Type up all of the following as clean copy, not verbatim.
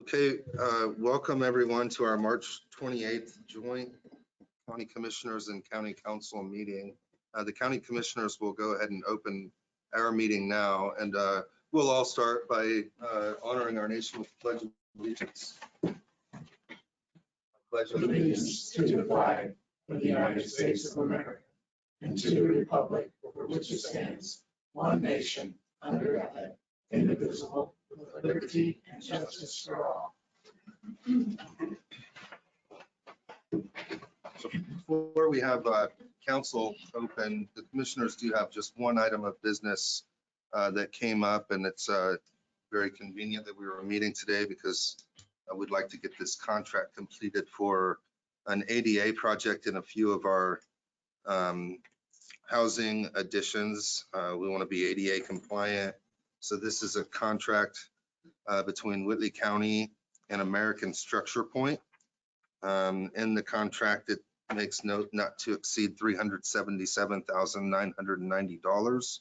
Okay, welcome everyone to our March 28th joint County Commissioners and County Council meeting. The County Commissioners will go ahead and open our meeting now, and we'll all start by honoring our nation with the Pledge of Allegiance. Pledge allegiance to the flag of the United States of America and to the republic for which it stands, one nation, under God, indivisible, with liberty and justice for all. So before we have council open, the commissioners do have just one item of business that came up, and it's very convenient that we were meeting today because I would like to get this contract completed for an ADA project in a few of our housing additions. We want to be ADA compliant. So this is a contract between Whitley County and American Structure Point. In the contract, it makes note not to exceed $377,990.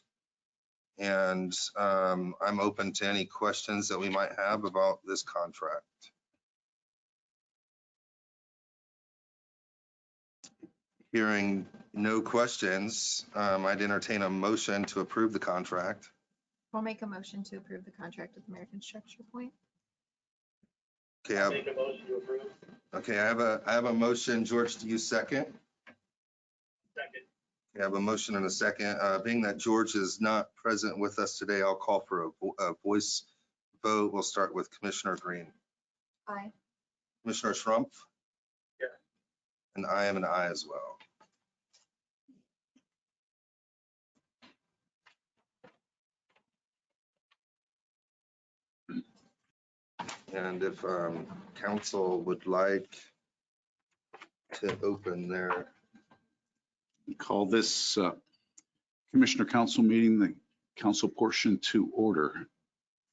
And I'm open to any questions that we might have about this contract. Hearing no questions, I'd entertain a motion to approve the contract. I'll make a motion to approve the contract with American Structure Point. Okay, I'll make a motion to approve. Okay, I have a motion. George, do you second? Second. I have a motion and a second. Being that George is not present with us today, I'll call for a voice vote. We'll start with Commissioner Green. Aye. Commissioner Schrumpf? Yeah. And I am an aye as well. And if council would like to open their. Call this Commissioner Council meeting, the council portion to order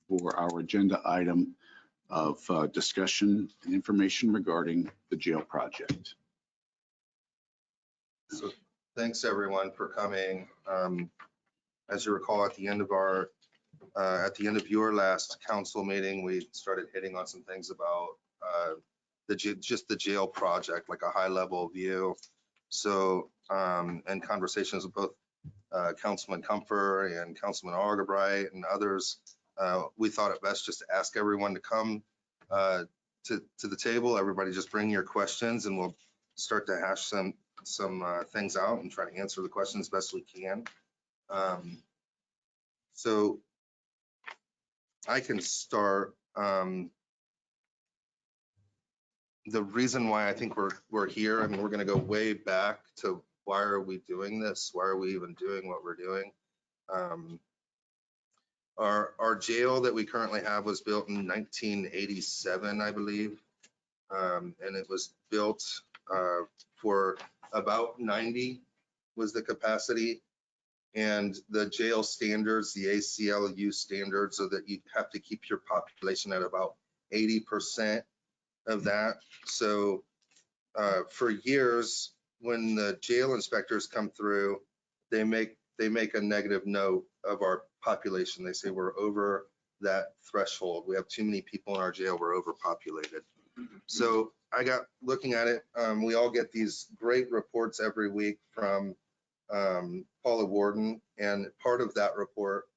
for our agenda item of discussion and information regarding the jail project. So thanks everyone for coming. As you recall, at the end of your last council meeting, we started hitting on some things about just the jail project, like a high level view. So, and conversations with both Councilman Comfort and Councilman Argabright and others, we thought it best just to ask everyone to come to the table. Everybody just bring your questions and we'll start to hash some things out and try to answer the questions best we can. So I can start. The reason why I think we're here, I mean, we're going to go way back to why are we doing this? Why are we even doing what we're doing? Our jail that we currently have was built in 1987, I believe, and it was built for about 90 was the capacity. And the jail standards, the ACLU standards, so that you have to keep your population at about 80% of that. So for years, when the jail inspectors come through, they make a negative note of our population. They say we're over that threshold. We have too many people in our jail. We're overpopulated. So I got looking at it. We all get these great reports every week from Paula Warden, and part of that report,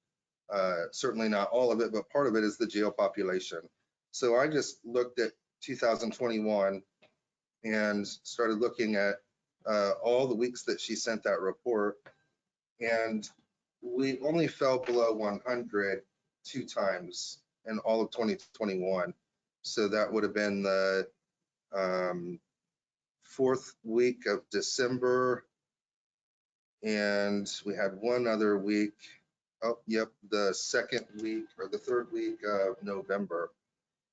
certainly not all of it, but part of it is the jail population. So I just looked at 2021 and started looking at all the weeks that she sent that report, and we only fell below 100 2 times in all of 2021. So that would have been the 4th week of December. And we had one other week, oh, yep, the 2nd week or the 3rd week of November.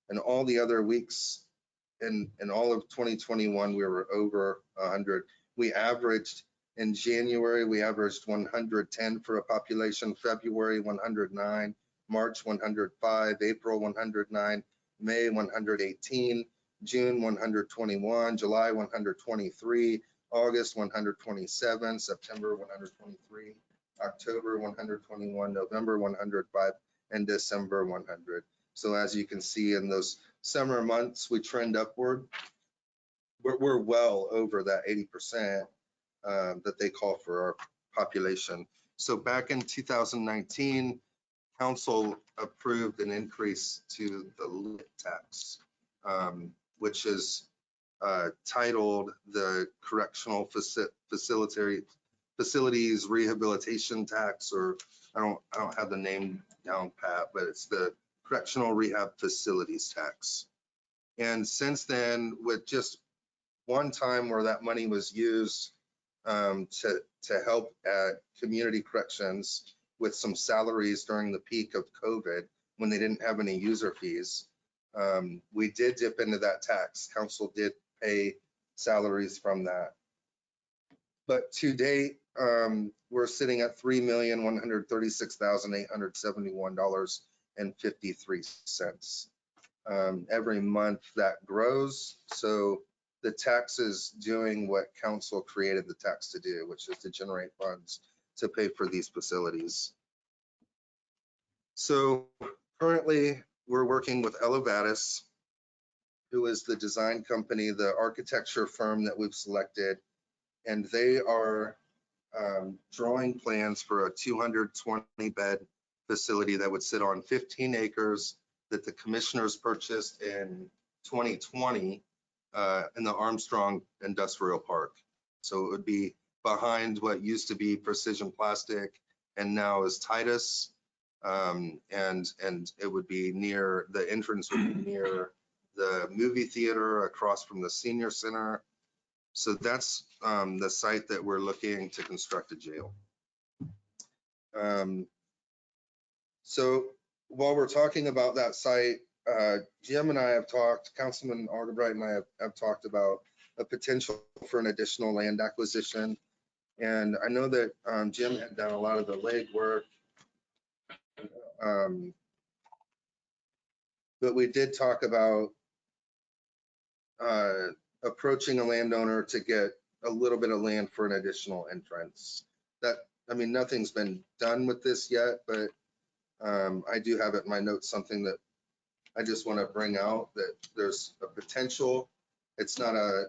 And all the other weeks in all of 2021, we were over 100. We averaged, in January, we averaged 110 for a population, February 109, March 105, April 109, May 118, June 121, July 123, August 127, September 123, October 121, November 105, and December 100. So as you can see in those summer months, we trend upward. We're well over that 80% that they call for our population. So back in 2019, council approved an increase to the lit tax, which is titled the Correctional Facilities Rehabilitation Tax, or I don't have the name down pat, but it's the Correctional Rehab Facilities Tax. And since then, with just one time where that money was used to help at community corrections with some salaries during the peak of COVID when they didn't have any user fees, we did dip into that tax. Council did pay salaries from that. But to date, we're sitting at $3,136,871.53. Every month that grows. So the tax is doing what council created the tax to do, which is to generate funds to pay for these facilities. So currently we're working with Elevatus, who is the design company, the architecture firm that we've selected, and they are drawing plans for a 220 bed facility that would sit on 15 acres that the commissioners purchased in 2020 in the Armstrong Industrial Park. So it would be behind what used to be Precision Plastic and now is Titus. And it would be near, the entrance would be near the movie theater across from the senior center. So that's the site that we're looking to construct a jail. So while we're talking about that site, Jim and I have talked, Councilman Algebright and I have talked about a potential for an additional land acquisition. And I know that Jim had done a lot of the legwork. But we did talk about approaching a landowner to get a little bit of land for an additional entrance. That, I mean, nothing's been done with this yet, but I do have it in my notes, something that I just want to bring out, that there's a potential. It's not a,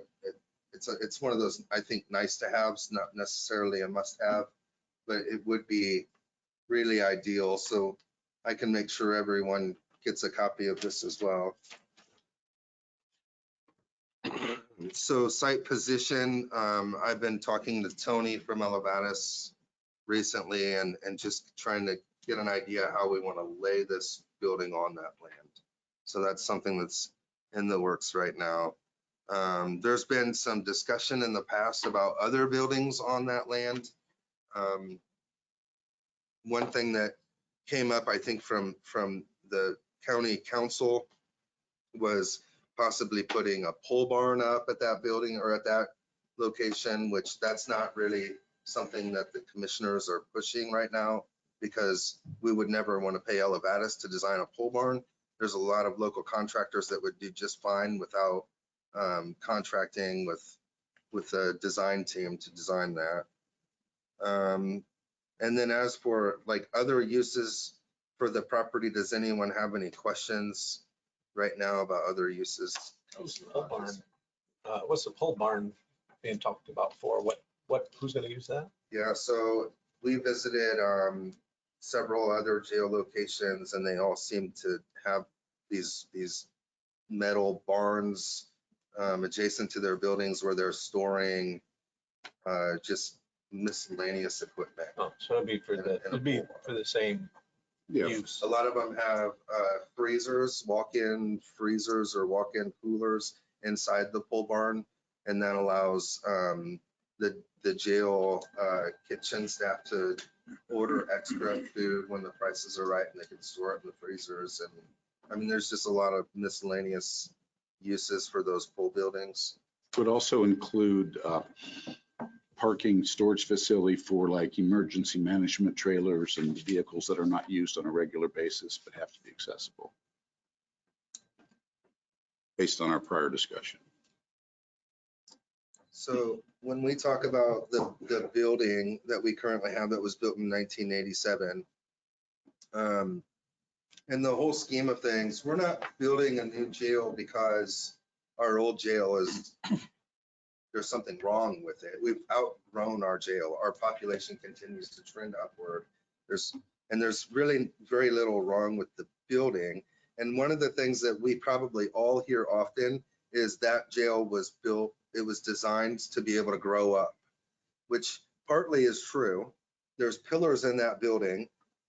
it's one of those, I think, nice to haves, not necessarily a must have, but it would be really ideal. So I can make sure everyone gets a copy of this as well. So site position, I've been talking to Tony from Elevatus recently and just trying to get an idea how we want to lay this building on that land. So that's something that's in the works right now. There's been some discussion in the past about other buildings on that land. One thing that came up, I think, from the county council was possibly putting a pole barn up at that building or at that location, which that's not really something that the commissioners are pushing right now, because we would never want to pay Elevatus to design a pole barn. There's a lot of local contractors that would do just fine without contracting with a design team to design that. And then as for like other uses for the property, does anyone have any questions right now about other uses? What's the pole barn? What's the pole barn being talked about for? Who's going to use that? Yeah, so we visited several other jail locations, and they all seem to have these metal barns adjacent to their buildings where they're storing just miscellaneous equipment. Oh, so it'd be for the same use. A lot of them have freezers, walk-in freezers or walk-in coolers inside the pole barn, and that allows the jail kitchen staff to order extra food when the prices are right, and they can store it in the freezers. And I mean, there's just a lot of miscellaneous uses for those pole buildings. Would also include parking storage facility for like emergency management trailers and vehicles that are not used on a regular basis but have to be accessible, based on our prior discussion. So when we talk about the building that we currently have that was built in 1987, in the whole scheme of things, we're not building a new jail because our old jail is, there's something wrong with it. We've outgrown our jail. Our population continues to trend upward. There's really very little wrong with the building. And one of the things that we probably all hear often is that jail was built, it was designed to be able to grow up, which partly is true. There's pillars in that building.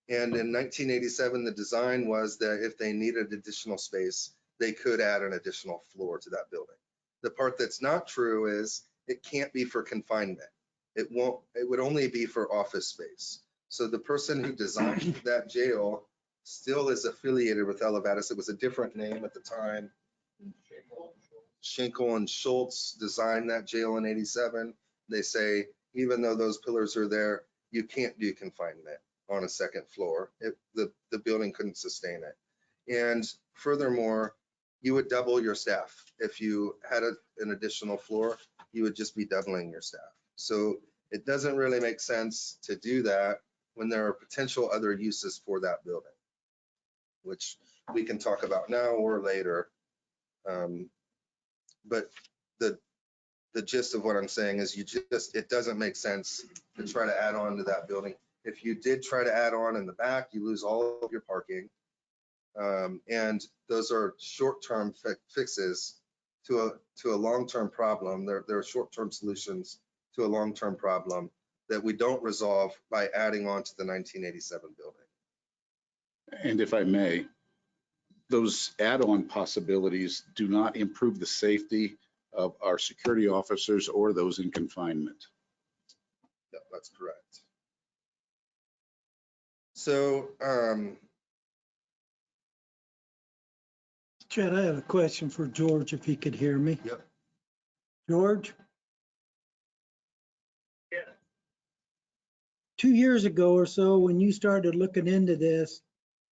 And in 1987, the design was that if they needed additional space, they could add an additional floor to that building. The part that's not true is it can't be for confinement. It would only be for office space. So the person who designed that jail still is affiliated with Elevatus. It was a different name at the time. Schenkel and Schultz designed that jail in 87. They say, even though those pillars are there, you can't do confinement on a second floor. The building couldn't sustain it. And furthermore, you would double your staff. If you had an additional floor, you would just be doubling your staff. So it doesn't really make sense to do that when there are potential other uses for that building, which we can talk about now or later. But the gist of what I'm saying is it doesn't make sense to try to add on to that building. If you did try to add on in the back, you lose all of your parking. And those are short-term fixes to a long-term problem. There are short-term solutions to a long-term problem that we don't resolve by adding on to the 1987 building. And if I may, those add-on possibilities do not improve the safety of our security officers or those in confinement. Yeah, that's correct. So, Chad, I have a question for George, if he could hear me. Yep. George? Yeah. 2 years ago or so, when you started looking into this,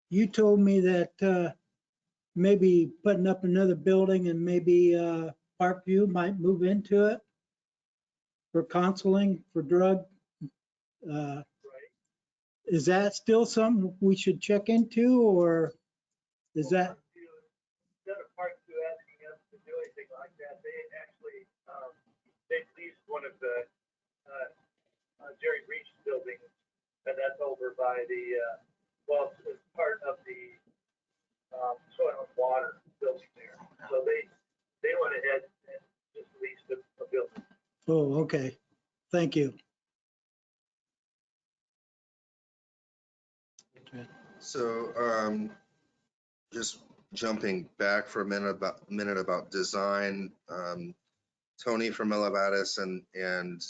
you told me that maybe putting up another building and maybe Parkview might move into it for counseling for drug. Right. Is that still something we should check into, or is that? Instead of Parkview asking us to do anything like that, they actually, they leased one of the Jerry Reach buildings, and that's over by the, well, it's part of the soil and water building there. So they went ahead and just leased a building. Oh, okay. Thank you. so just jumping back for a minute about design. Tony from Elevatus and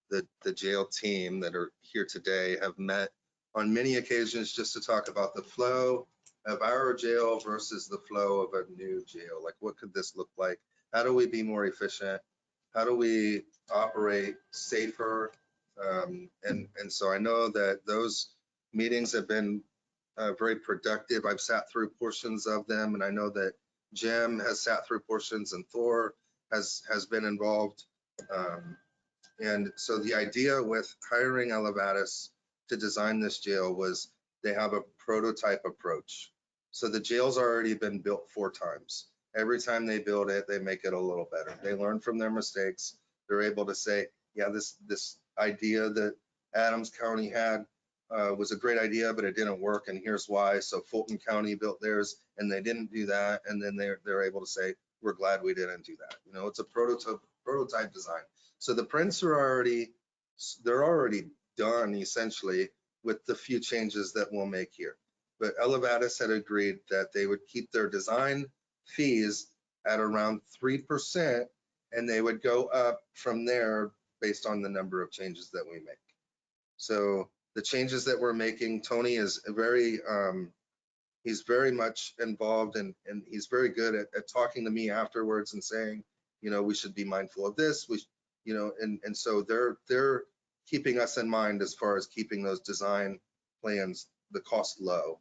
the jail team that are here today have met on many occasions just to talk about the flow of our jail versus the flow of a new jail. Like, what could this look like? How do we be more efficient? How do we operate safer? And so I know that those meetings have been very productive. I've sat through portions of them, and I know that Jim has sat through portions, and Thor has been involved. And so the idea with hiring Elevatus to design this jail was they have a prototype approach. So the jail's already been built 4 times. Every time they build it, they make it a little better. They learn from their mistakes. They're able to say, yeah, this idea that Adams County had was a great idea, but it didn't work, and here's why. So Fulton County built theirs, and they didn't do that, and then they're able to say, we're glad we didn't do that. You know, it's a prototype design. So the prints are already done essentially with the few changes that we'll make here. But Elevatus had agreed that they would keep their design fees at around 3%, and they would go up from there based on the number of changes that we make. So the changes that we're making, Tony is he's very much involved, and he's very good at talking to me afterwards and saying, you know, we should be mindful of this. You know, and so they're keeping us in mind as far as keeping those design plans, the cost low,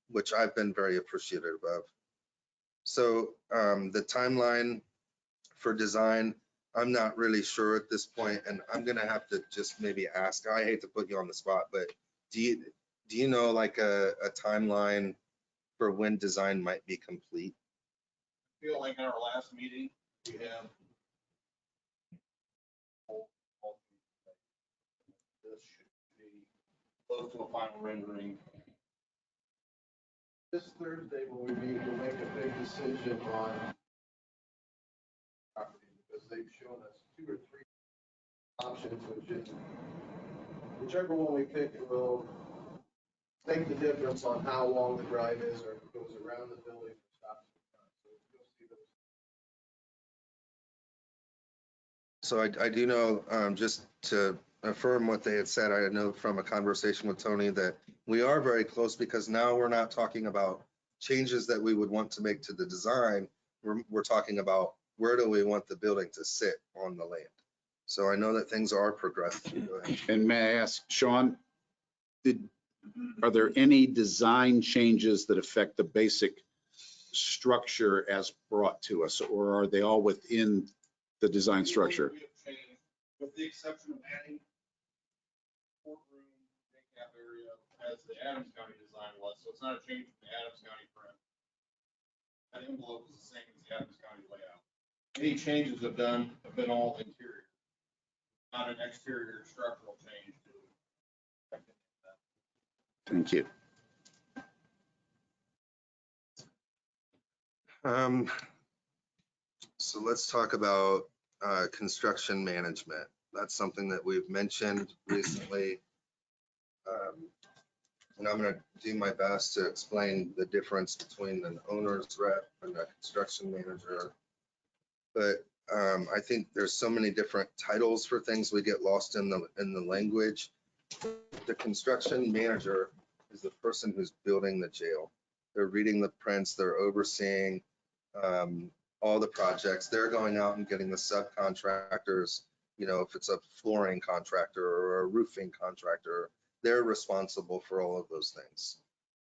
which I've been very appreciative of. So the timeline for design, I'm not really sure at this point, and I'm gonna have to just maybe ask. I hate to put you on the spot, but Do you know like a timeline for when design might be complete? Feel like in our last meeting, we have. This should be close to a final rendering. This Thursday, when we meet, we'll make a big decision on property, because they've shown us 2 or 3 options, whichever one we pick, it will make the difference on how long the drive is, or if it goes around the building or stops in front. So you'll see those. So I do know, just to affirm what they had said, I know from a conversation with Tony that we are very close, because now we're not talking about changes that we would want to make to the design. We're talking about where do we want the building to sit on the land. So I know that things are progressing. Go ahead. And may I ask, Sean, are there any design changes that affect the basic structure as brought to us, or are they all within the design structure? We have changed, with the exception of adding courtroom, recap area as the Adams County design was, so it's not a change from the Adams County print. That envelope is the same as the Adams County layout. Any changes have been all interior, not an exterior structural change to affect any of that. Thank you. So let's talk about construction management. That's something that we've mentioned recently. And I'm going to do my best to explain the difference between an owner's rep and a construction manager. But I think there's so many different titles for things, we get lost in the language. The construction manager is the person who's building the jail. They're reading the prints, they're overseeing all the projects. They're going out and getting the subcontractors, you know, if it's a flooring contractor or a roofing contractor, they're responsible for all of those things.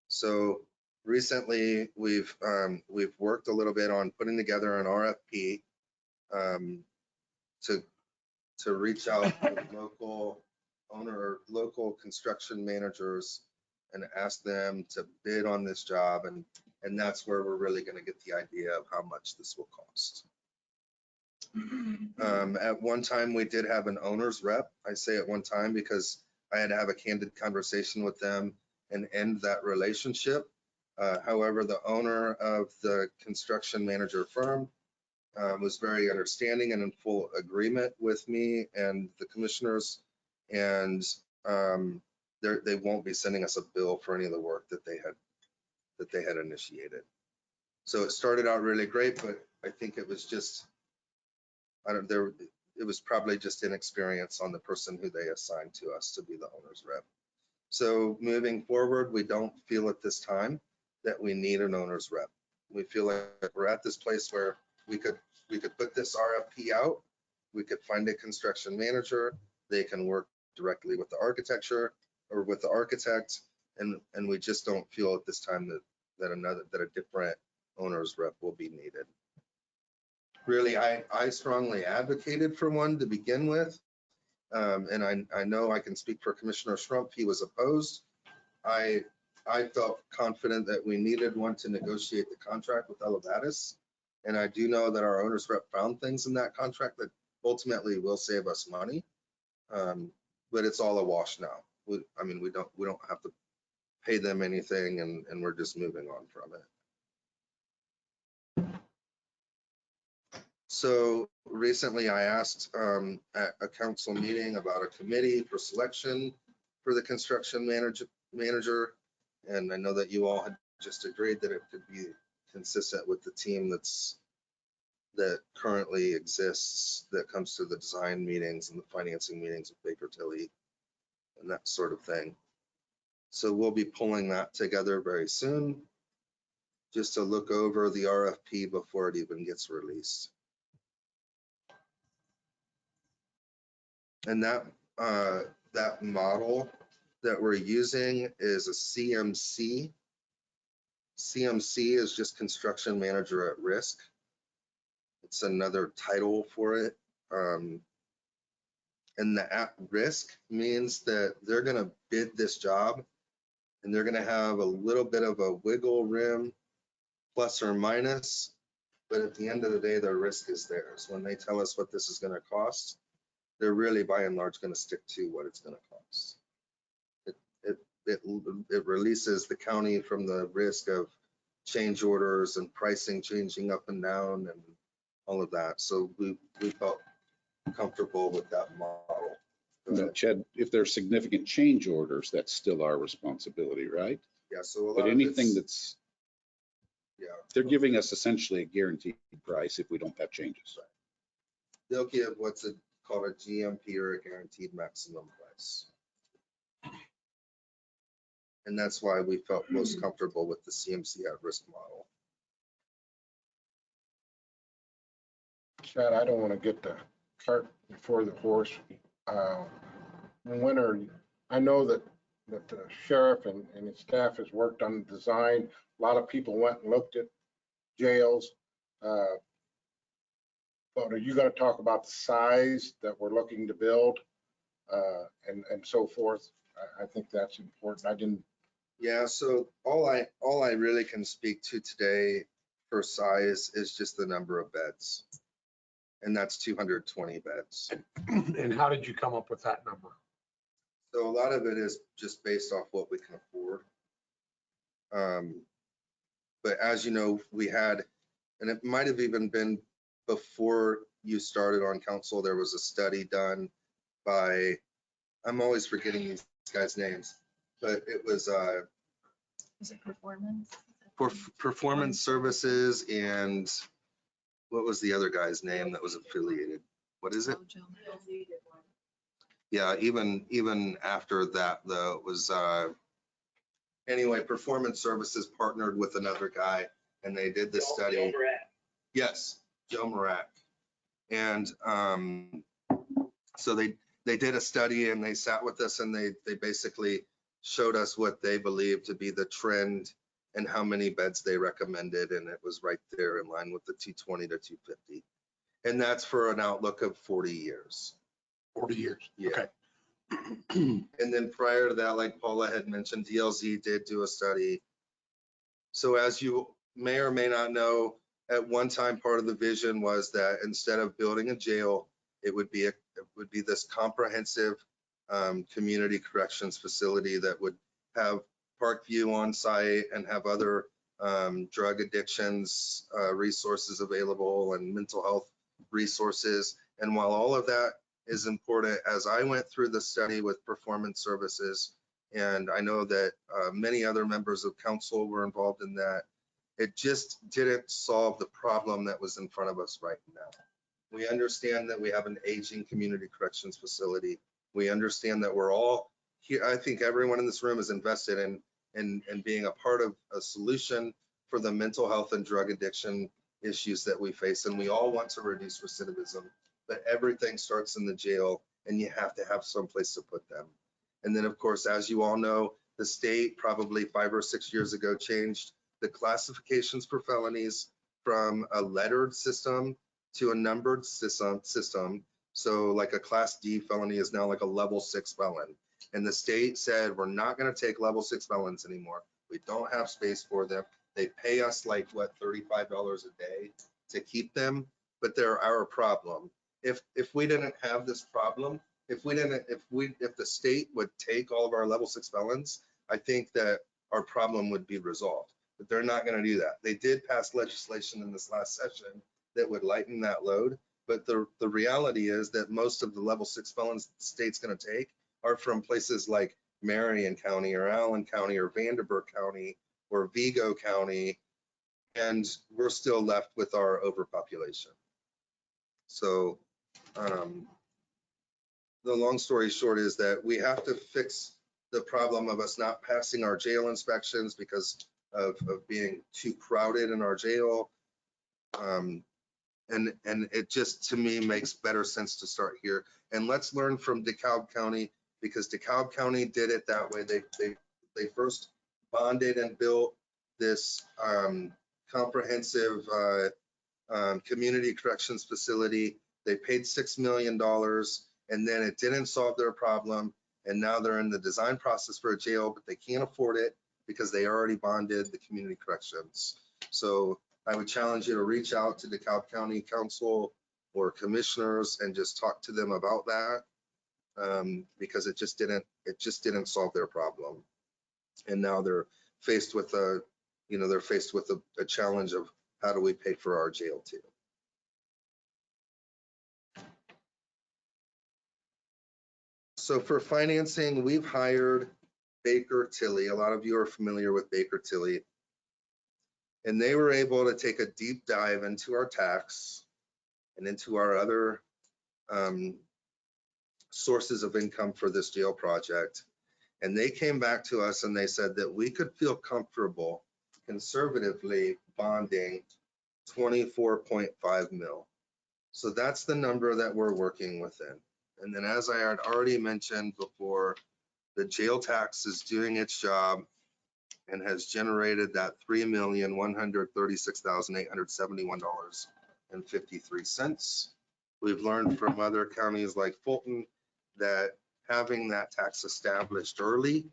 So recently we've worked a little bit on putting together an RFP to reach out to local owner, local construction managers and ask them to bid on this job. And that's where we're really going to get the idea of how much this will cost. At one time, we did have an owner's rep. I say at one time because I had to have a candid conversation with them and end that relationship. However, the owner of the construction manager firm was very understanding and in full agreement with me and the commissioners. And they won't be sending us a bill for any of the work that they had initiated. So it started out really great, but I think it was just, it was probably just inexperience on the person who they assigned to us to be the owner's rep. So moving forward, we don't feel at this time that we need an owner's rep. We feel like we're at this place where we could put this RFP out. We could find a construction manager. They can work directly with the architecture or with the architect. And we just don't feel at this time that a different owner's rep will be needed. Really, I strongly advocated for one to begin with. And I know I can speak for Commissioner Schrumpf. He was opposed. I felt confident that we needed one to negotiate the contract with Elevatus. And I do know that our owner's rep found things in that contract that ultimately will save us money. But it's all a wash now. We don't have to pay them anything, and we're just moving on from it. So recently I asked at a council meeting about a committee for selection for the construction manager. And I know that you all had just agreed that it could be consistent with the team that currently exists, that comes to the design meetings and the financing meetings with Baker Tilly and that sort of thing. So we'll be pulling that together very soon, just to look over the RFP before it even gets released. And that model that we're using is a CMC. CMC is just construction manager at risk. It's another title for it. And the at risk means that they're going to bid this job And they're gonna have a little bit of a wiggle room, plus or minus, but at the end of the day, their risk is theirs. When they tell us what this is gonna cost, they're really by and large gonna stick to what it's gonna cost. It releases the county from the risk of change orders and pricing changing up and down and all of that. So we felt comfortable with that model. Go No, ahead. Chad, if there's significant change orders, that's still our responsibility, right? Yeah, so a lot But of anything it's, that's, yeah, they're giving us essentially a guaranteed price if we don't have changes. they'll give what's called a GMP or a guaranteed maximum price. And that's why we felt most comfortable with the CMC at risk model. Chad, I don't want to get the cart before the horse. When are, I know that the sheriff and his staff has worked on the design. A lot of people went and looked at jails. But are you going to talk about the size that we're looking to build and so forth? I think that's important. I didn't. Yeah, so all I really can speak to today for size is just the number of beds. And that's 220 beds. And how did you come up with that number? So a lot of it is just based off what we can afford. But as you know, we had, and it might have even been before you started on council, there was a study done by, I'm always forgetting these guys' names, but it was Is it performance? for performance services, and what was the other guy's name that was affiliated? What is it? Oh, Joe. Yeah, even after that, though, it was anyway, performance services partnered with another guy, and they did this study. Yes, Joe Marak. And so they did a study, and they sat with us, and they basically showed us what they believed to be the trend and how many beds they recommended, and it was right there in line with the 220 to 250. And that's for an outlook of 40 years. 40 years. Yeah. Okay. And then prior to that, like Paula had mentioned, DLZ did do a study. So as you may or may not know, at one time, part of the vision was that instead of building a jail, it would be this comprehensive community corrections facility that would have Parkview on site and have other drug addictions resources available and mental health resources. And while all of that is important, as I went through the study with performance services, and I know that many other members of council were involved in that, it just didn't solve the problem that was in front of us right now. We understand that we have an aging community corrections facility. We understand that we're all here. I think everyone in this room is invested in being a part of a solution for the mental health and drug addiction issues that we face. And we all want to reduce recidivism, but everything starts in the jail, and you have to have some place to put them. And then, of course, as you all know, the state probably 5 or 6 years ago changed the classifications for felonies from a lettered system to a numbered system. So like a class D felony is now like a level 6 felon. And the state said, we're not going to take level 6 felons anymore. We don't have space for them. They pay us like what, $35 a day to keep them, but they're our problem. If we didn't have this problem, if the state would take all of our level 6 felons, I think that our problem would be resolved. But they're not going to do that. They did pass legislation in this last session that would lighten that load. But the reality is that most of the level 6 felons the state's going to take are from places like Marion County or Allen County or Vanderburgh County or Vigo County, and we're still left with our overpopulation. So the long story short is that we have to fix the problem of us not passing our jail inspections because of being too crowded in our jail. And it just, to me, makes better sense to start here. And let's learn from DeKalb County, because DeKalb County did it that way. They first bonded and built this comprehensive community corrections facility. They paid $6 million, and then it didn't solve their problem. And now they're in the design process for a jail, but they can't afford it because they already bonded the community corrections. So I would challenge you to reach out to DeKalb County Council or commissioners and just talk to them about that. Because it just didn't solve their problem. And now they're faced with a challenge of how do we pay for our jail too. So for financing, we've hired Baker Tilly. A lot of you are familiar with Baker Tilly. And they were able to take a deep dive into our tax and into our other sources of income for this jail project. And they came back to us and they said that we could feel comfortable conservatively bonding 24.5 mil. So that's the number that we're working within. And then as I had already mentioned before, the jail tax is doing its job and has generated that $3,136,871.53. We've learned from other counties like Fulton that having that tax established early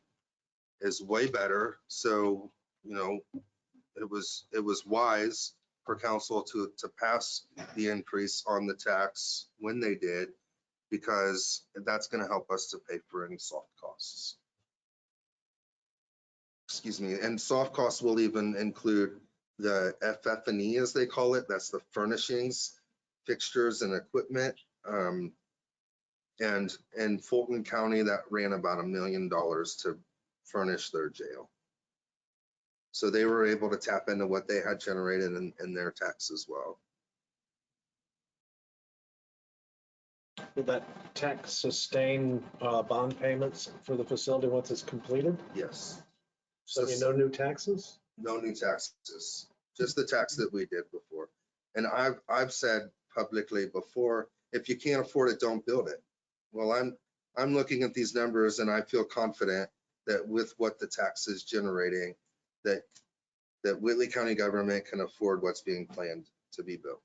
is way better. So, it was wise for council to pass the increase on the tax when they did, because that's going to help us to pay for any soft costs. Excuse me. And soft costs will even include the FF&E, as they call it. That's the furnishings, fixtures, and equipment. And in Fulton County, that ran about $1 million to furnish their jail. So they were able to tap into what they had generated in their tax as well. Will that tax sustain bond payments for the facility once it's completed? Yes. So no new taxes? No new taxes, just the tax that we did before. And I've said publicly before, if you can't afford it, don't build it. Well, I'm looking at these numbers and I feel confident that with what the tax is generating, that Whitley County government can afford what's being planned to be built.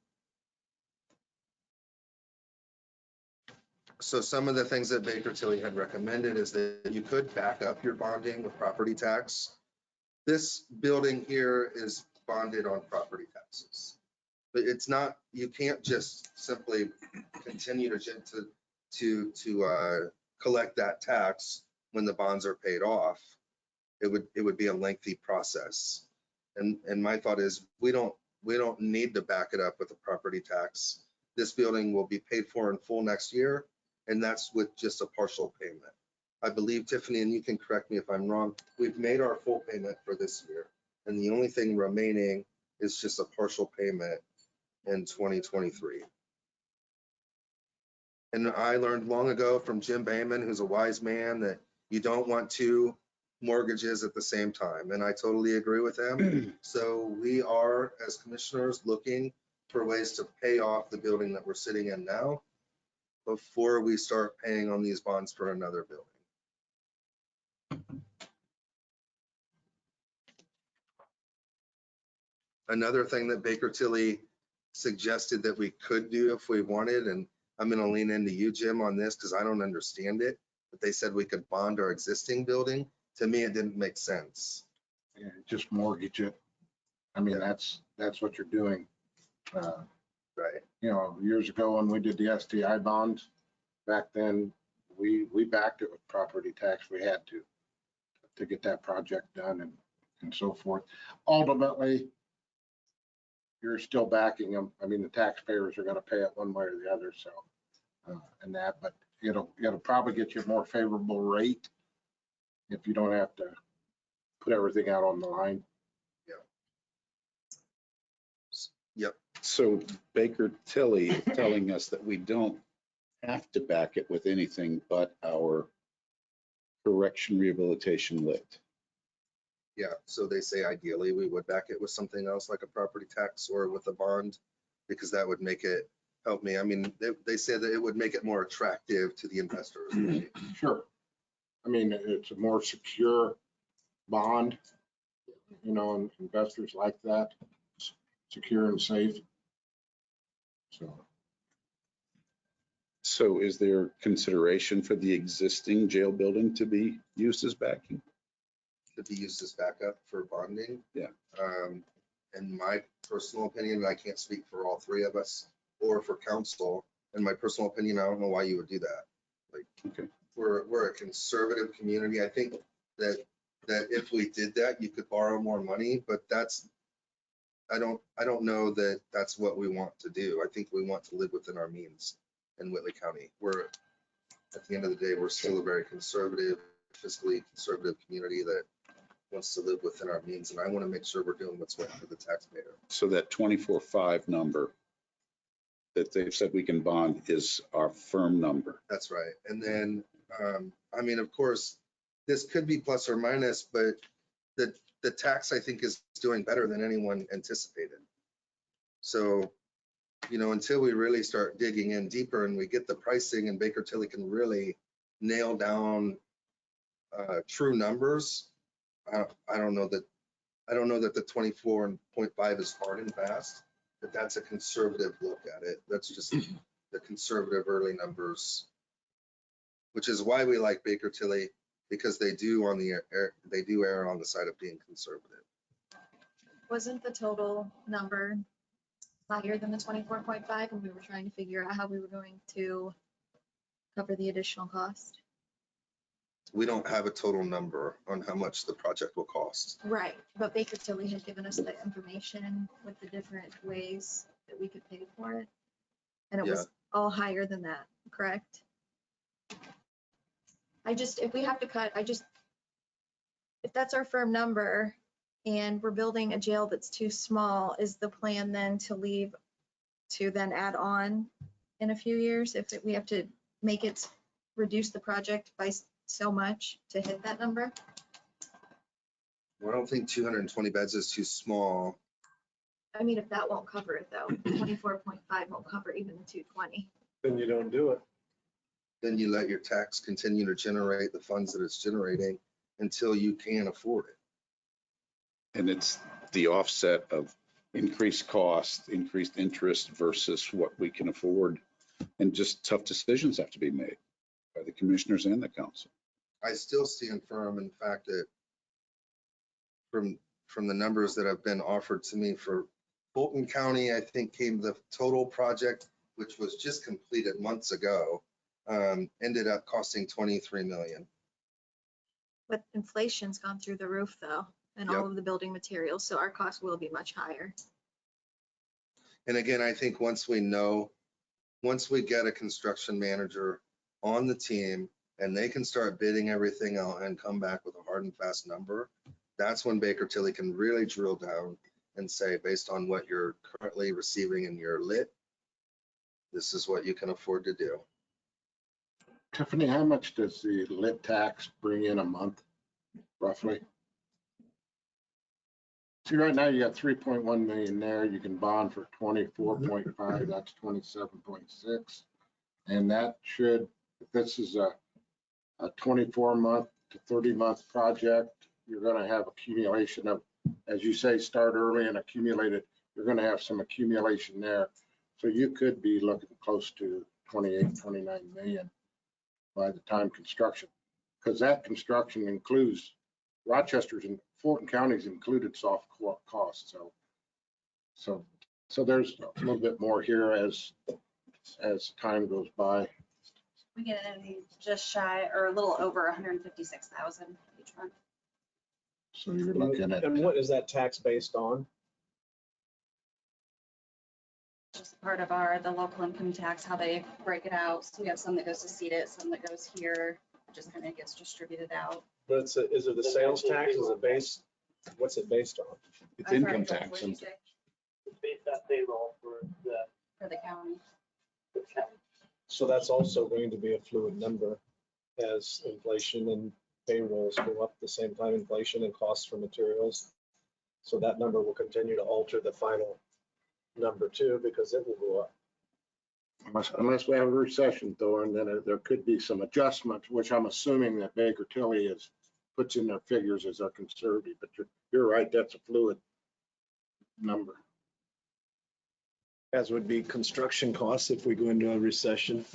So some of the things that Baker Tilly had recommended is that you could back up your bonding with property tax. This building here is bonded on property taxes, but it's not, you can't just simply continue to collect that tax when the bonds are paid off. It would be a lengthy process. And my thought is we don't need to back it up with a property tax. This building will be paid for in full next year, and that's with just a partial payment. I believe, Tiffany, and you can correct me if I'm wrong, we've made our full payment for this year. And the only thing remaining is just a partial payment in 2023. And I learned long ago from Jim Bayman, who's a wise man, that you don't want two mortgages at the same time. And I totally agree with him. So we are, as commissioners, looking for ways to pay off the building that we're sitting in now before we start paying on these bonds for another building. Another thing that Baker Tilly suggested that we could do if we wanted, and I'm going to lean into you, Jim, on this because I don't understand it, but they said we could bond our existing building. To me, it didn't make sense. Yeah, just mortgage it. I mean, that's what you're doing. Right. Years ago when we did the STI bonds, back then, we backed it with property tax. We had to get that project done and so forth. Ultimately, you're still backing them. I mean, the taxpayers are going to pay it one way or the other. So, but it'll probably get you a more favorable rate if you don't have to put everything out on the line. Yep. So Baker Tilly is telling us that we don't have to back it with anything but our correction rehabilitation lit. Yeah. So they say ideally we would back it with something else like a property tax or with a bond, because that would make it help me. I mean, they said that it would make it more attractive to the investors. Sure. I mean, it's a more secure bond, and investors like that, secure and safe. So is there consideration for the existing jail building to be used as backing? To be used as backup for bonding. Yeah. In my personal opinion, I can't speak for all three of us or for council. In my personal opinion, I don't know why you would do that. Like, Okay. we're a conservative community. I think that if we did that, you could borrow more money, but I don't know that that's what we want to do. I think we want to live within our means in Whitley County. At the end of the day, we're still a very conservative, fiscally conservative community that wants to live within our means. And I want to make sure we're doing what's right for the taxpayer. So that 24.5 number that they've said we can bond is our firm number. That's right. And then, I mean, of course, this could be plus or minus, but the tax, I think, is doing better than anyone anticipated. So, until we really start digging in deeper and we get the pricing and Baker Tilly can really nail down true numbers, I don't know that the 24.5 is hard and fast, but that's a conservative look at it. That's just the conservative early numbers, which is why we like Baker Tilly, because they do err on the side of being conservative. Wasn't the total number higher than the 24.5 when we were trying to figure out how we were going to cover the additional cost? We don't have a total number on how much the project will cost. Right, but Baker Tilly had given us the information with the different ways that we could pay for it. And it was all higher than that, correct? If we have to cut, if that's our firm number and we're building a jail that's too small, is the plan then to then add on in a few years? If we have to reduce the project by so much to hit that number? Well, I don't think 220 beds is too small. I mean, if that won't cover it though, 24.5 won't cover even the 220. Then you don't do it. Then you let your tax continue to generate the funds that it's generating until you can afford it. And it's the offset of increased cost, increased interest versus what we can afford. And just tough decisions have to be made by the commissioners and the council. I still stand firm in the fact that from the numbers that have been offered to me for Fulton County, I think came the total project, which was just completed months ago, ended up costing $23 million. But inflation's gone through the roof though, and all of the building materials, so our cost will be much higher. And again, I think once we get a construction manager on the team and they can start bidding everything out and come back with a hard and fast number, that's when Baker Tilly can really drill down and say, based on what you're currently receiving in your lit, this is what you can afford to do. Tiffany, how much does the lit tax bring in a month, roughly? See, right now you got 3.1 million there. You can bond for 24.5, that's 27.6. And that should, if this is a 24-month to 30-month project, you're going to have accumulation of, as you say, start early and accumulate it. You're going to have some accumulation there. So you could be looking close to 28, 29 million by the time construction, because that construction includes Rochester's and Fulton County's included soft costs. So there's a little bit more here as time goes by. We get in just shy or a little over 156,000 each month. So you're looking at. And what is that tax based on? Just part of the local income tax, how they break it out. So we have some that goes to CEDAT, some that goes here. It just kind of gets distributed out. But is it the sales tax? Is it based? What's it based on? It's I'm sorry, income Jeff, tax. what did you say? It's based on payroll for For the county. the county. So that's also going to be a fluid number as inflation and payrolls go up at the same time, inflation and costs for materials. So that number will continue to alter the final number too, because it will go up. Unless we have a recession, though, and then there could be some adjustments, which I'm assuming that Baker Tilly puts in their figures as our conservative, but you're right, that's a fluid number. As would be construction costs if we go into a recession.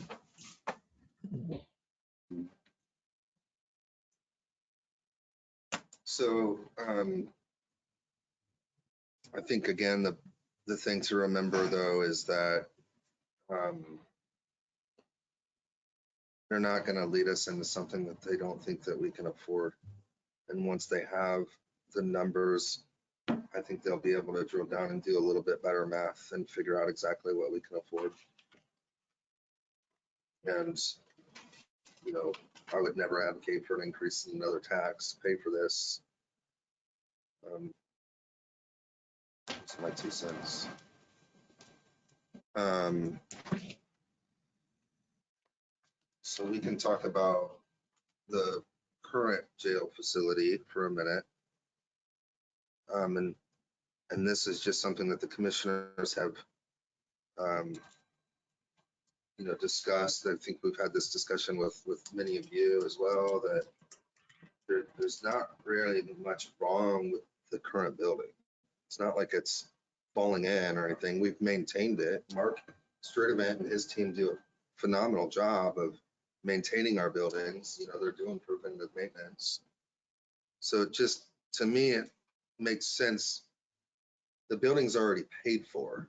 So I think, again, the thing to remember, though, is that they're not going to lead us into something that they don't think that we can afford. And once they have the numbers, I think they'll be able to drill down and do a little bit better math and figure out exactly what we can afford. And, you know, I would never advocate for an increase in another tax, to pay for this. That's my 2 cents. So we can talk about the current jail facility for a minute. And this is just something that the commissioners have, you know, discussed. I think we've had this discussion with many of you as well, that there's not really much wrong with the current building. It's not like it's falling in or anything. We've maintained it. Mark Sturdivant and his team do a phenomenal job of maintaining our buildings. You know, they're doing preventative maintenance. So just, to me, it makes sense. The building's already paid for.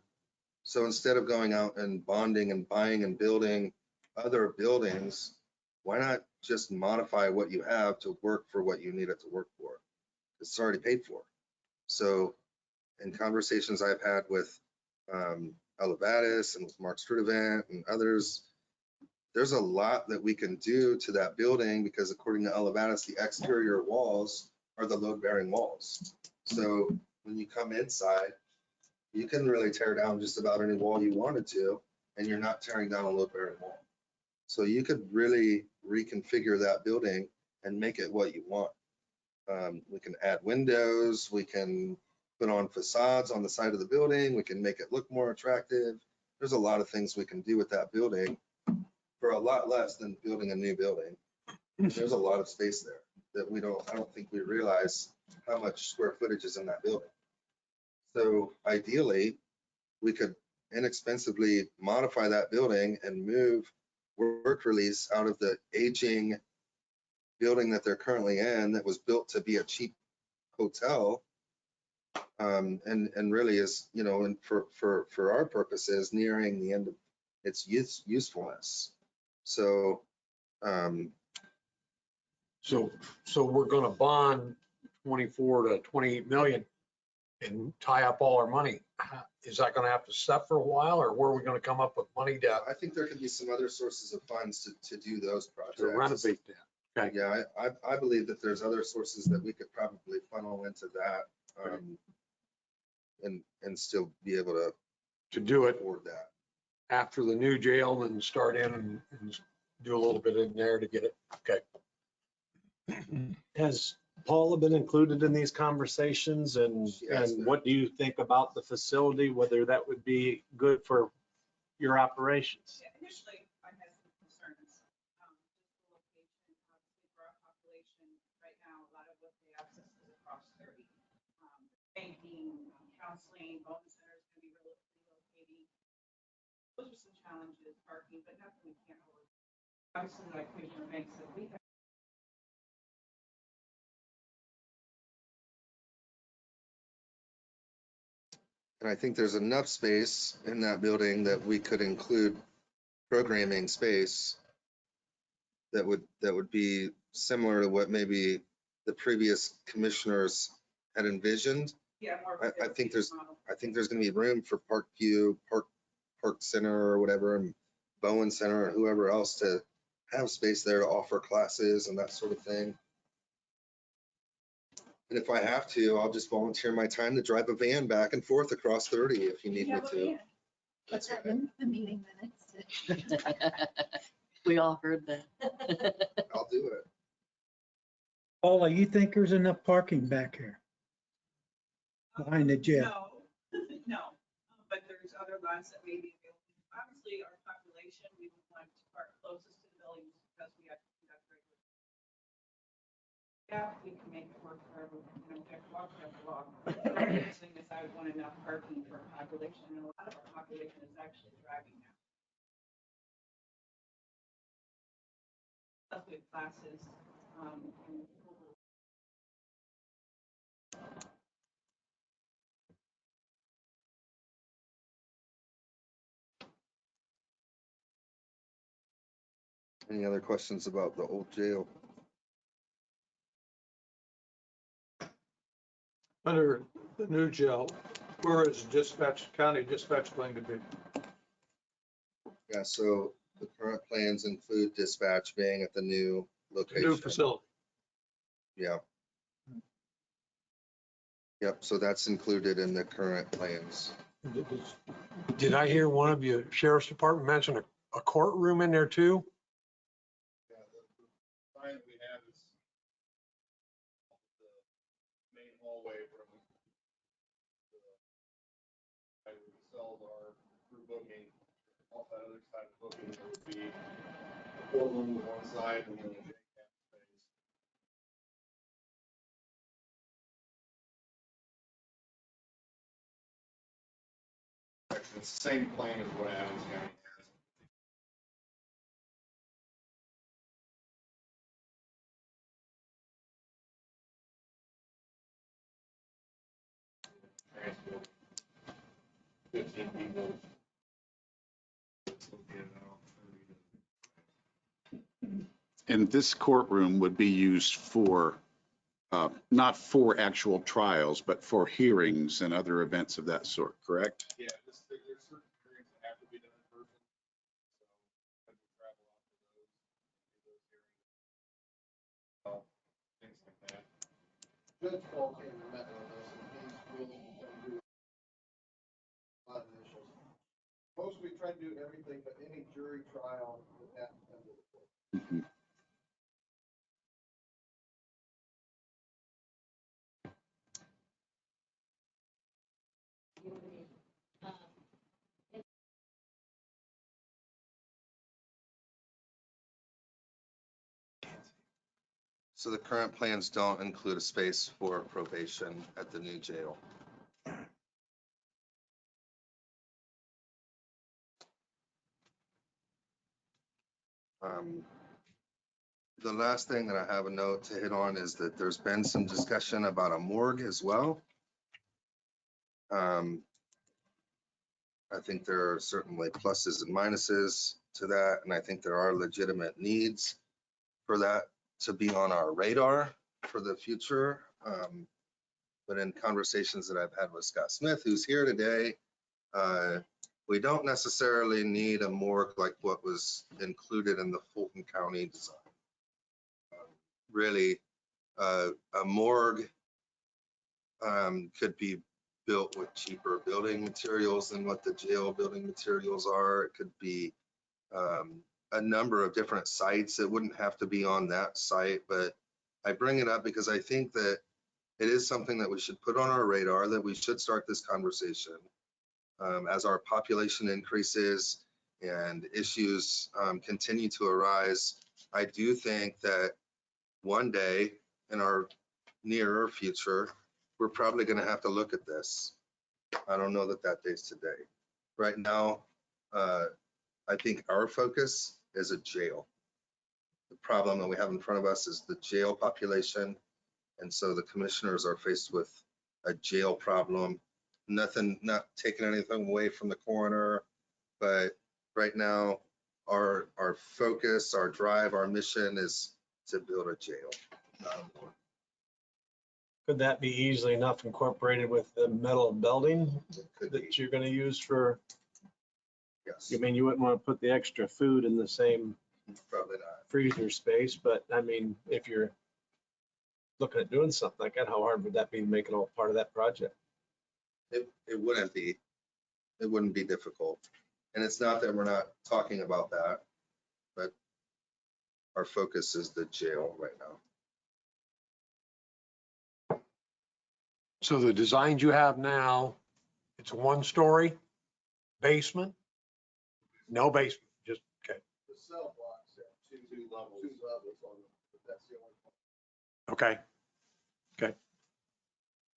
So instead of going out and bonding and buying and building other buildings, why not just modify what you have to work for what you need it to work for? It's already paid for. So in conversations I've had with Elevatis and with Mark Sturdivant and others, there's a lot that we can do to that building, because according to Elevatis, the exterior walls are the load-bearing walls. So when you come inside, you can really tear down just about any wall you wanted to, and you're not tearing down a load-bearing wall. So you could really reconfigure that building and make it what you want. We can add windows, we can put on facades on the side of the building, we can make it look more attractive. There's a lot of things we can do with that building for a lot less than building a new building. There's a lot of space there that I don't think we realize how much square footage is in that building. So ideally, we could inexpensively modify that building and move work release out of the aging building that they're currently in, that was built to be a cheap hotel, and really is, you know, and for our purposes, nearing the end of its usefulness. So So we're gonna bond 24 to 28 million and tie up all our money. Is that gonna have to set for a while, or where are we gonna come up with money I think there could be some other sources of funds to do those projects. to renovate that? Okay. Yeah, I believe that there's other sources that we could probably funnel into that, and still be able To do it afford that. after the new jail and start in and do a little bit in there to get it. Okay. Has Paula been included in these conversations, and She has been. what do you think about the facility, whether that would be good for your operations? Yeah, initially, I had some concerns. Just the location, obviously for our population, right now, a lot of what they access is across 30. Banking, counseling, wellness centers can be relocating. Those are some challenges, parking, but nothing we can't avoid. Obviously, like Commissioner Banks said, we have And I think there's enough space in that building that we could include programming space that would be similar to what maybe the previous commissioners had envisioned. yeah, more. of a I think there's- model. I think there's gonna be room for Parkview, Park Center or whatever, and Bowen Center, and whoever else to have space there to offer classes and that sort of thing. And if I have to, I'll just volunteer my time to drive a van back and forth across 30 if you need me to. Put that in the meeting minutes. We all heard that. I'll do it. Paula, you think there's enough parking back here? Behind the jail? No, but there's other lots that may be available. Obviously, our population, we would want to park closest to the buildings because we have to conduct regular. Yeah, we can make it work for everyone, you know, have to walk, have to walk. The thing is, I would want enough parking for our population, and a lot of our population is actually driving now. especially with classes. And Any other questions about the old jail? Under the new jail, where is dispatch, county dispatch going to be? Yeah, so the current plans include dispatch being at the new New location. facility. Yeah. Yep, so that's included in the current plans. Did I hear one of you sheriff's department mention a courtroom in there too? Yeah, the sign we have is the main hallway from where the cells are through booking. Off that other side of booking, there would be a courtroom on one side and then a J cap space. It's the same plan as what Adams County has. Transport 15 people. And this courtroom would be used for, not for actual trials, but for hearings and other events of that sort, correct? Yeah, there's certain hearings that have to be done in person. So when we travel out to those, do those hearings. Things like that. Judge Paul came and met with us, and he's willing to come do a lot of initials. Most we try to do everything, but any jury trial would have to come to the court. Mhm. So the current plans don't include a space for probation at the new jail. The last thing that I have a note to hit on is that there's been some discussion about a morgue as well. I think there are certainly pluses and minuses to that, and I think there are legitimate needs for that to be on our radar for the future. But in conversations that I've had with Scott Smith, who's here today, we don't necessarily need a morgue like what was included in the Fulton County design. Really, a morgue could be built with cheaper building materials than what the jail building materials are. It could be a number of different sites. It wouldn't have to be on that site, but I bring it up because I think that it is something that we should put on our radar, that we should start this conversation. As our population increases and issues continue to arise, I do think that one day in our nearer future, we're probably going to have to look at this. I don't know that that day's today. Right now, I think our focus is a jail. The problem that we have in front of us is the jail population. And so the commissioners are faced with a jail problem. Nothing, not taking anything away from the coroner, but right now, our focus, our drive, our mission is to build a jail. Could that be easily enough incorporated with the metal building Could be, that you're gonna use for, yes, I mean, you wouldn't want to put the extra food in the same probably not. freezer space, but I mean, if you're looking at doing something like that, how hard would that be to make it all part of that project? It wouldn't be. It wouldn't be difficult. And it's not that we're not talking about that, but our focus is the jail right now. So the designs you have now, it's a 1-story basement? No basement, just, okay, The cell blocks have two levels on them, but that's the only one. okay.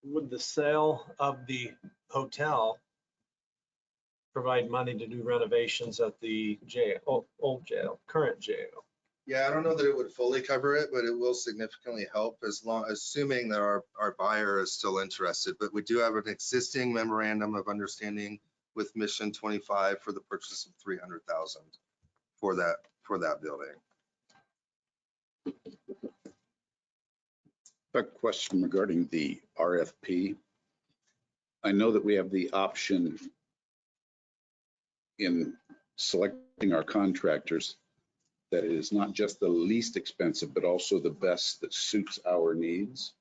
Would the sale of the hotel provide money to do renovations at the jail, old jail, current jail? Yeah, I don't know that it would fully cover it, but it will significantly help assuming that our buyer is still interested. But we do have an existing memorandum of understanding with Mission 25 for the purchase of 300,000 for that building. A question regarding the RFP. I know that we have the option in selecting our contractors that it is not just the least expensive, but also the best that suits our needs.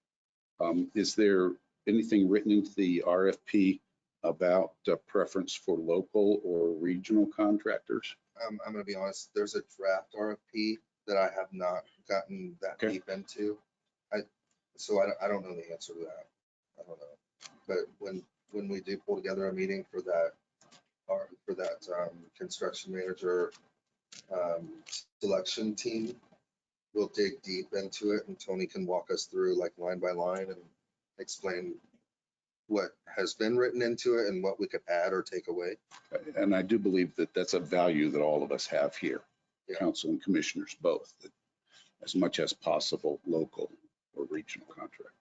Is there anything written into the RFP about preference for local or regional contractors? I'm going to be honest, there's a draft RFP that I have not gotten that deep into. So I don't know the answer to that. I don't know. But when we do pull together a meeting for that construction manager selection team, we'll dig deep into it, and Tony can walk us through like line by line and explain what has been written into it and what we could add or take away. And I do believe that that's a value that all of us have here, Yeah. council and commissioners both, that as much as possible, local or regional contractors.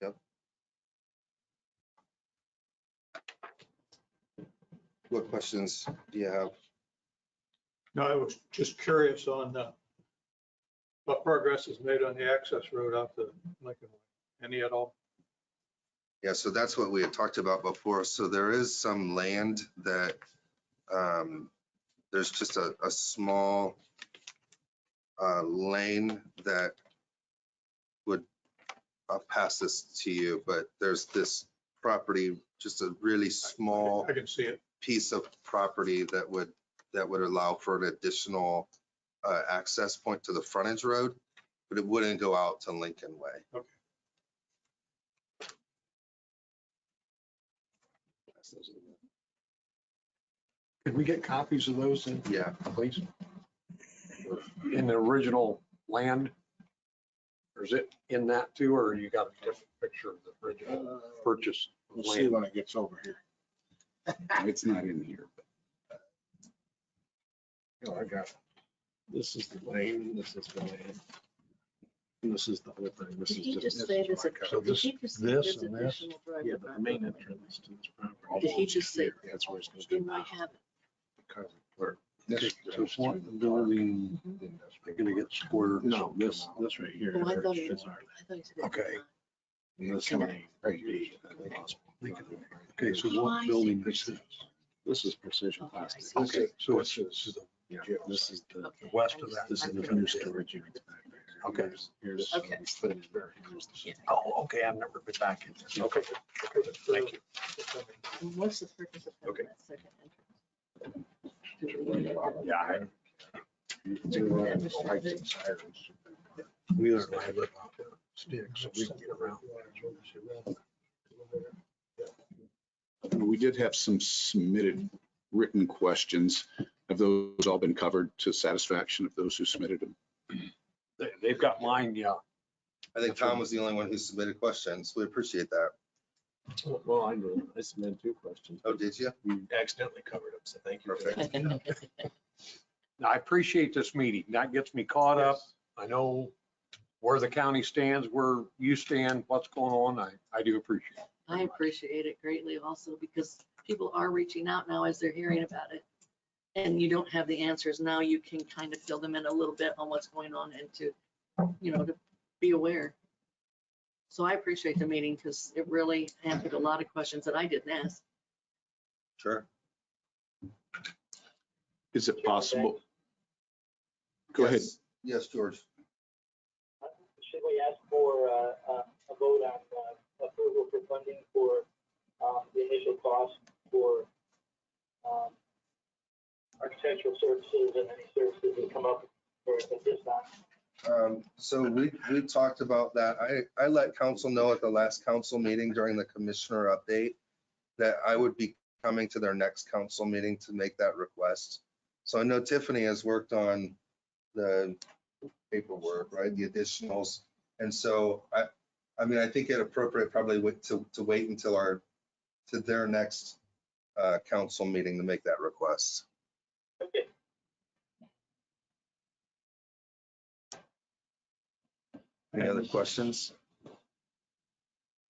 Yep. What questions do you have? No, I was just curious on what progress is made on the access road out to Lincoln Way. Any at all? Yeah, so that's what we had talked about before. So there is some land that there's just a small lane that would, I'll pass this to you, but there's this property, just a really small I can see it. piece of property that would allow for an additional access point to the frontage road, but it wouldn't go out to Lincoln Way. Okay. Could we get copies of those in, Yeah, please? In the original land? Or is it in that too, or you got a different picture of the original purchase We'll see land? when it gets over here. It's not in here, but Oh, I got it. This is the lane, this is the lane. And this is the whole thing. This Did is he just. just say there's a, So did this, he just say this there's and this. additional driveway? Yeah, but the main entrance to this property. Did he just say? That's where it's gonna be. Then I have it. Because where this So goes what through the building, park, then this they're gonna get square. No, this right here. Oh, I thought he, is our- I thought he said. Okay. and this Can I- lane right here. Okay, so Oh, what I building see. is this? This is precision Okay, I plastic. see. Okay, so it's, This this is the, Yeah, this is the, Okay, west I of just- that. this is I the couldn't new see it. storage units back there. Okay. Here's. Okay. Here's the- Oh, okay, I've never been back in there. Okay, okay, thank you. And what's the purpose of Okay. having that second entrance? To the unit? Yeah, You can do that with lights and sirens. we learned I live off the sticks, so we can get around. we did have some submitted written questions. Have those all been covered to satisfaction of those who submitted them? They've got mine, yeah. I think Tom was the only one who submitted questions. We appreciate that. Well, I know, I submitted 2 questions. Oh, did you? You accidentally covered them, so thank you. Perfect. I appreciate this meeting. That gets me caught up. I know where the county stands, where you stand, what's going on. I do appreciate it. I appreciate it greatly also because people are reaching out now as they're hearing about it. And you don't have the answers. Now you can kind of fill them in a little bit on what's going on and to, to be aware. So I appreciate the meeting because it really answered a lot of questions that I didn't ask. Sure. Is it possible? Go ahead. Yes. Yes, George. Should we ask for a vote on approval for funding for the initial cost for architectural services and any services that come up for this time? So we talked about that. I let council know at the last council meeting during the commissioner update that I would be coming to their next council meeting to make that request. So I know Tiffany has worked on the paperwork, right, the additionals. And so I mean, I think it appropriate probably to wait until their next council meeting to make that request. Okay, Any other questions?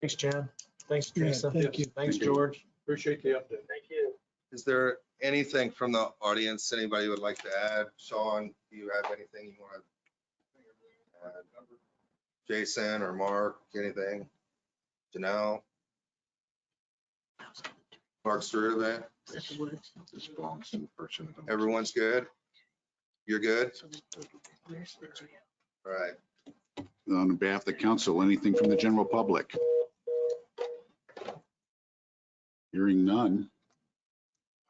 Thanks, Chad. Thanks, Yeah, Teresa. thank you. Thanks, George. Appreciate the update. Thank you. Is there anything from the audience anybody would like to add? Sean, do you have anything you want to add? Jason or Mark, anything? Janelle? Mark's through today? That's the woods. This belongs to the person. Everyone's good? You're good? So where's the jail? All right. On behalf of the council, anything from the general public? Hearing none,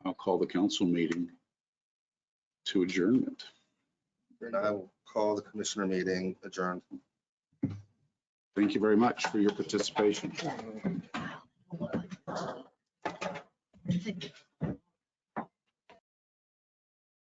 I'll call the council meeting to adjournment. And I will call the commissioner meeting adjourned. Thank you very much for your participation. I think